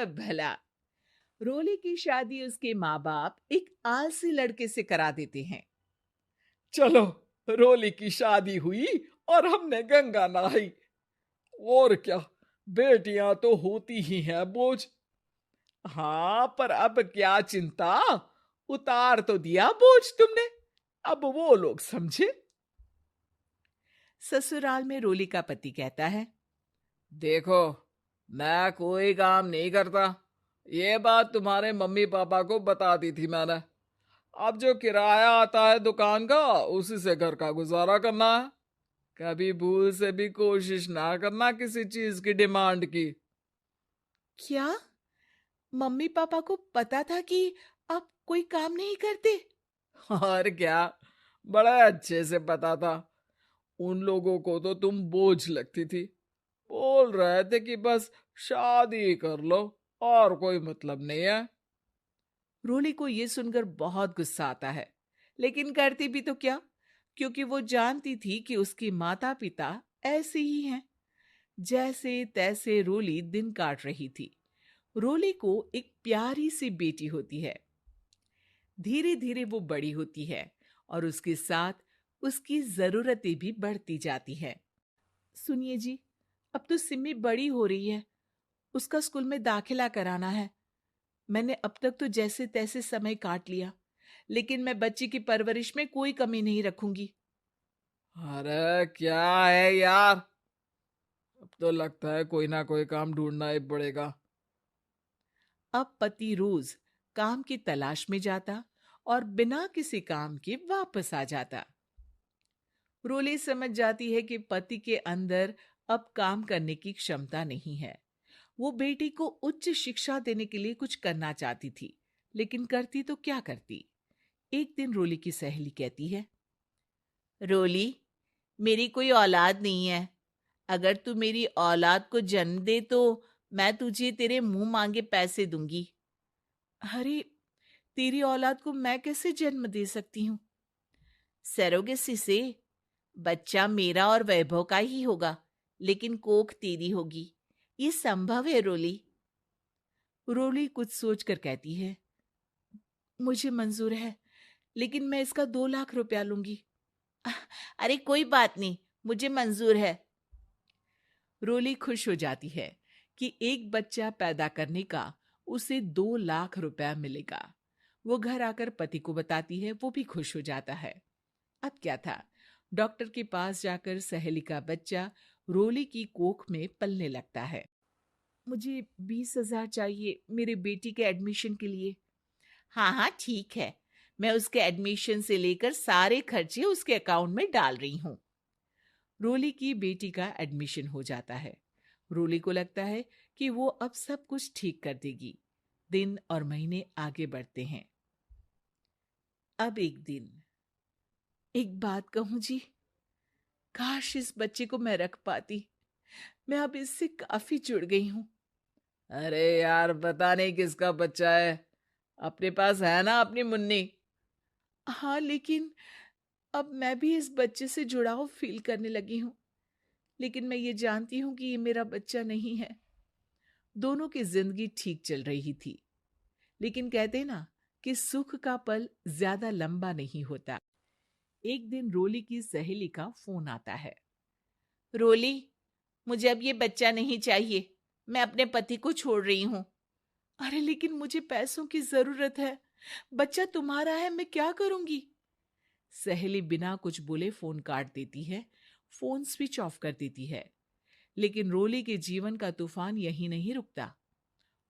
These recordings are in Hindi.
भला। रोली की शादी उसके माँ बाप एक आलसी लड़के से करा देते हैं। चलो, रोली की शादी हुई और हमने गंगा नहाई। और क्या, बेटियां तो होती ही हैं बोझ। हाँ, पर अब क्या चिंता, उतार तो दिया बोझ तुमने। अब वो लोग समझे। ससुराल में रोली का पति कहता है, देखो, मैं कोई काम नहीं करता। ये बात तुम्हारे मम्मी पापा को बता दी थी मैंने। अब जो किराया आता है दुकान का, उसी से घर का गुजारा करना है। कभी भूल से भी कोशिश ना करना किसी चीज की डिमांड की। क्या मम्मी पापा को पता था कि आप कोई काम नहीं करते? और क्या, बड़ा अच्छे से पता था। उन लोगों को तो तुम बोझ लगती थी। बोल रहे थे कि बस शादी कर लो, और कोई मतलब नहीं है। रोली को ये सुनकर बहुत गुस्सा आता है, लेकिन करती भी तो क्या, क्योंकि वो जानती थी कि उसके माता पिता ऐसे ही हैं। जैसे तैसे रोली दिन काट रही थी। रोली को एक प्यारी सी बेटी होती है। धीरे धीरे वो बड़ी होती है और उसके साथ उसकी जरूरतें भी बढ़ती जाती है। सुनिए जी, अब तो सिमी बड़ी हो रही है, उसका स्कूल में दाखिला कराना है। मैंने अब तक तो जैसे तैसे समय काट लिया, लेकिन मैं बच्ची की परवरिश में कोई कमी नहीं रखूंगी। अरे क्या है यार, अब तो लगता है कोई ना कोई काम ढूंढना ही पड़ेगा। अब पति रोज काम की तलाश में जाता और बिना किसी काम के वापस आ जाता। रोली समझ जाती है कि पति के अंदर अब काम करने की क्षमता नहीं है। वो बेटी को उच्च शिक्षा देने के लिए कुछ करना चाहती थी, लेकिन करती तो क्या करती। एक दिन रोली की सहेली कहती है, रोली, मेरी कोई औलाद नहीं है। अगर तू मेरी औलाद को जन्म दे तो मैं तुझे तेरे मुंह मांगे पैसे दूंगी। अरे, तेरी औलाद को मैं कैसे जन्म दे सकती हूँ? सरोगेसी से। बच्चा मेरा और वैभव का ही होगा, लेकिन कोख तेरी होगी। ये संभव है रोली। रोली कुछ सोचकर कहती है, मुझे मंजूर है, लेकिन मैं इसका 2 लाख रुपया लूंगी। अरे कोई बात नहीं, मुझे मंजूर है। रोली खुश हो जाती है कि एक बच्चा पैदा करने का उसे 2 लाख रुपया मिलेगा। वो घर आकर पति को बताती है, वो भी खुश हो जाता है। अब क्या था, डॉक्टर के पास जाकर सहेली का बच्चा रोली की कोख में पलने लगता है। मुझे 20,000 चाहिए मेरे बेटी के एडमिशन के लिए। हाँ हाँ ठीक है, मैं उसके एडमिशन से लेकर सारे खर्चे उसके अकाउंट में डाल रही हूँ। रोली की बेटी का एडमिशन हो जाता है। रोली को लगता है कि वो अब सब कुछ ठीक कर देगी। दिन और महीने आगे बढ़ते हैं। अब एक दिन, एक बात कहूं जी, काश इस बच्चे को मैं रख पाती। मैं अब इससे काफी जुड़ गई हूँ। अरे यार, पता नहीं किसका बच्चा है। अपने पास है ना अपनी मुन्नी। हाँ, लेकिन अब मैं भी इस बच्चे से जुड़ाव फील करने लगी हूँ। लेकिन मैं ये जानती हूँ कि ये मेरा बच्चा नहीं है। दोनों की जिंदगी ठीक चल रही थी, लेकिन कहते ना कि सुख का पल ज्यादा लंबा नहीं होता। एक दिन रोली की सहेली का फोन आता है। रोली, मुझे अब ये बच्चा नहीं चाहिए। मैं अपने पति को छोड़ रही हूँ। अरे लेकिन मुझे पैसों की जरूरत है। बच्चा तुम्हारा है, मैं क्या करूंगी? सहेली बिना कुछ बोले फोन काट देती है, फोन स्विच ऑफ कर देती है। लेकिन रोली के जीवन का तूफान यहीं नहीं रुकता।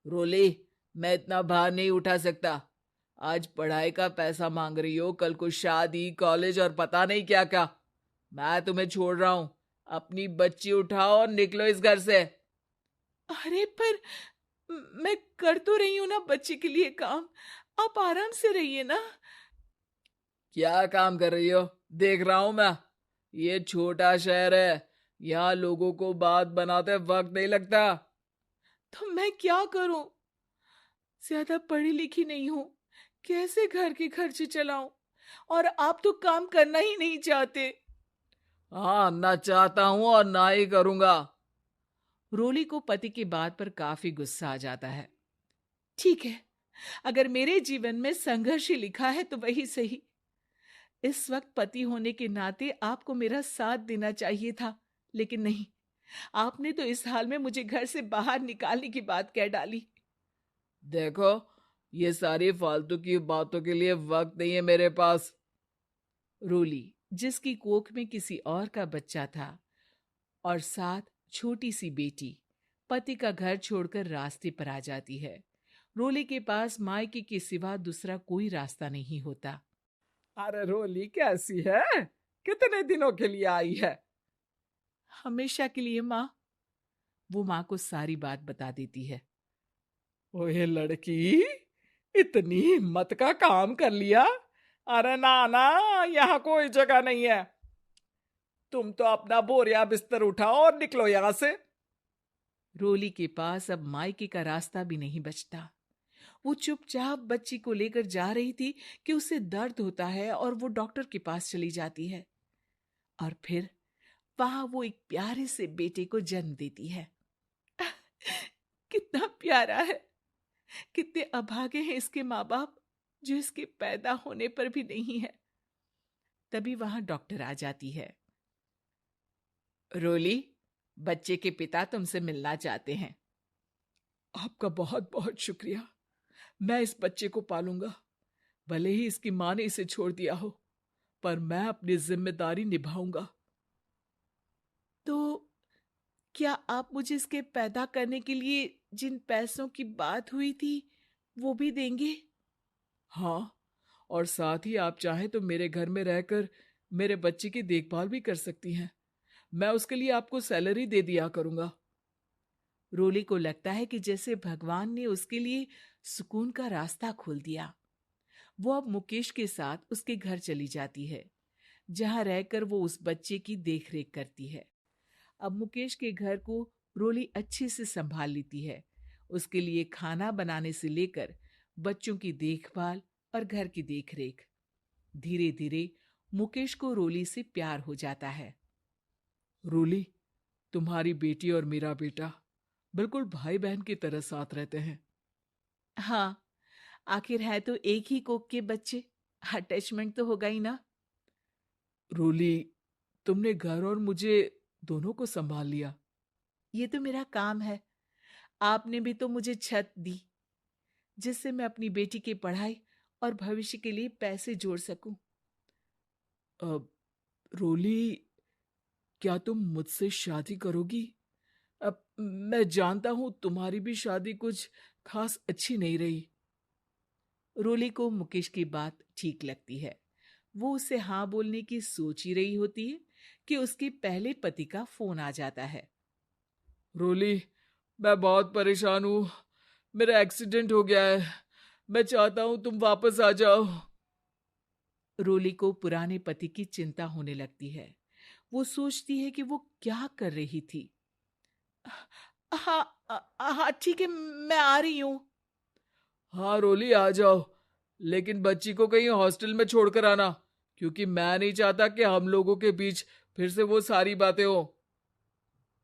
रोली, मैं इतना भार नहीं उठा सकता। आज पढ़ाई का पैसा मांग रही हो, कल को शादी, कॉलेज और पता नहीं क्या क्या। मैं तुम्हें छोड़ रहा हूं। अपनी बच्ची उठाओ और निकलो इस घर से। अरे पर मैं कर तो रही हूं ना बच्चे के लिए काम। आप आराम से रहिए ना। क्या काम कर रही हो? देख रहा हूं मैं। ये छोटा शहर है, यहाँ लोगों को बात बनाते वक्त नहीं लगता। तो मैं क्या करूं? ज्यादा पढ़ी लिखी नहीं हूं, कैसे घर के खर्चे चलाऊं? और आप तो काम करना ही नहीं चाहते। हाँ, ना चाहता हूं और ना ही करूंगा। रोली को पति की बात पर काफी गुस्सा आ जाता है। ठीक है, अगर मेरे जीवन में संघर्ष ही लिखा है तो वही सही। इस वक्त पति होने के नाते आपको मेरा साथ देना चाहिए था, लेकिन नहीं, आपने तो इस हाल में मुझे घर से बाहर निकालने की बात कह डाली। देखो, ये सारी फालतू की बातों के लिए वक्त नहीं है मेरे पास। रोली, जिसकी कोख में किसी और का बच्चा था और साथ छोटी सी बेटी, पति का घर छोड़कर रास्ते पर आ जाती है। रोली के पास मायके के सिवा दूसरा कोई रास्ता नहीं होता। अरे रोली कैसी है? कितने दिनों के लिए आई है? हमेशा के लिए माँ। वो माँ को सारी बात बता देती है। ओए लड़की, इतनी हिम्मत का काम कर लिया। अरे ना ना, यहाँ कोई जगह नहीं है। तुम तो अपना बोरिया बिस्तर उठाओ और निकलो यहाँ से। रोली के पास अब मायके का रास्ता भी नहीं बचता। वो चुपचाप बच्ची को लेकर जा रही थी कि उसे दर्द होता है और वो डॉक्टर के पास चली जाती है। और फिर वहां वो एक प्यारे से बेटे को जन्म देती है। कितना प्यारा है! कितने अभागे हैं इसके माँ बाप, जो इसके पैदा होने पर भी नहीं है। तभी वहां डॉक्टर आ जाती है। रोली, बच्चे के पिता तुमसे मिलना चाहते हैं। आपका बहुत बहुत शुक्रिया। मैं इस बच्चे को पालूंगा, भले ही इसकी माँ ने इसे छोड़ दिया हो, पर मैं अपनी जिम्मेदारी निभाऊंगा। तो क्या आप मुझे इसके पैदा करने के लिए जिन पैसों की बात हुई थी वो भी देंगे? हाँ, और साथ ही आप चाहें तो मेरे घर में रहकर मेरे बच्चे की देखभाल भी कर सकती हैं। मैं उसके लिए आपको सैलरी दे दिया करूंगा। रोली को लगता है कि जैसे भगवान ने उसके लिए सुकून का रास्ता खोल दिया। वो अब मुकेश के साथ उसके घर चली जाती है, जहां रहकर वो उस बच्चे की देखरेख करती है। अब मुकेश के घर को रोली अच्छे से संभाल लेती है। उसके लिए खाना बनाने से लेकर बच्चों की देखभाल और घर की देखरेख। धीरे धीरे मुकेश को रोली से प्यार हो जाता है। रूली, तुम्हारी बेटी और मेरा बेटा बिल्कुल भाई बहन की तरह साथ रहते हैं। हाँ, आखिर है तो एक ही कोख के बच्चे, अटैचमेंट तो होगा ही ना। रूली, तुमने घर और मुझे दोनों को संभाल लिया। ये तो मेरा काम है। आपने भी तो मुझे छत दी, जिससे मैं अपनी बेटी की पढ़ाई और भविष्य के लिए पैसे जोड़ सकूं। अब रूली, क्या तुम मुझसे शादी करोगी? अब मैं जानता हूं तुम्हारी भी शादी कुछ खास अच्छी नहीं रही। रोली को मुकेश की बात ठीक लगती है। वो उसे हाँ बोलने की सोच ही रही होती है कि उसके पहले पति का फोन आ जाता है। रूली, मैं बहुत परेशान हूँ। मेरा एक्सीडेंट हो गया है। मैं चाहता हूँ तुम वापस आ जाओ। रोली को पुराने पति की चिंता होने लगती है। वो सोचती है कि वो क्या कर रही थी। हाँ, हाँ ठीक है, मैं आ रही हूँ। हाँ रोली, आ जाओ, लेकिन बच्ची को कहीं हॉस्टल में छोड़कर आना, क्योंकि मैं नहीं चाहता कि हम लोगों के बीच फिर से वो सारी बातें हो।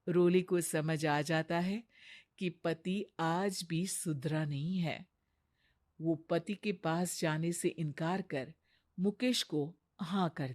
रोली को समझ आ जाता है कि पति आज भी सुधरा नहीं है। वो पति के पास जाने से इनकार कर मुकेश को हाँ कर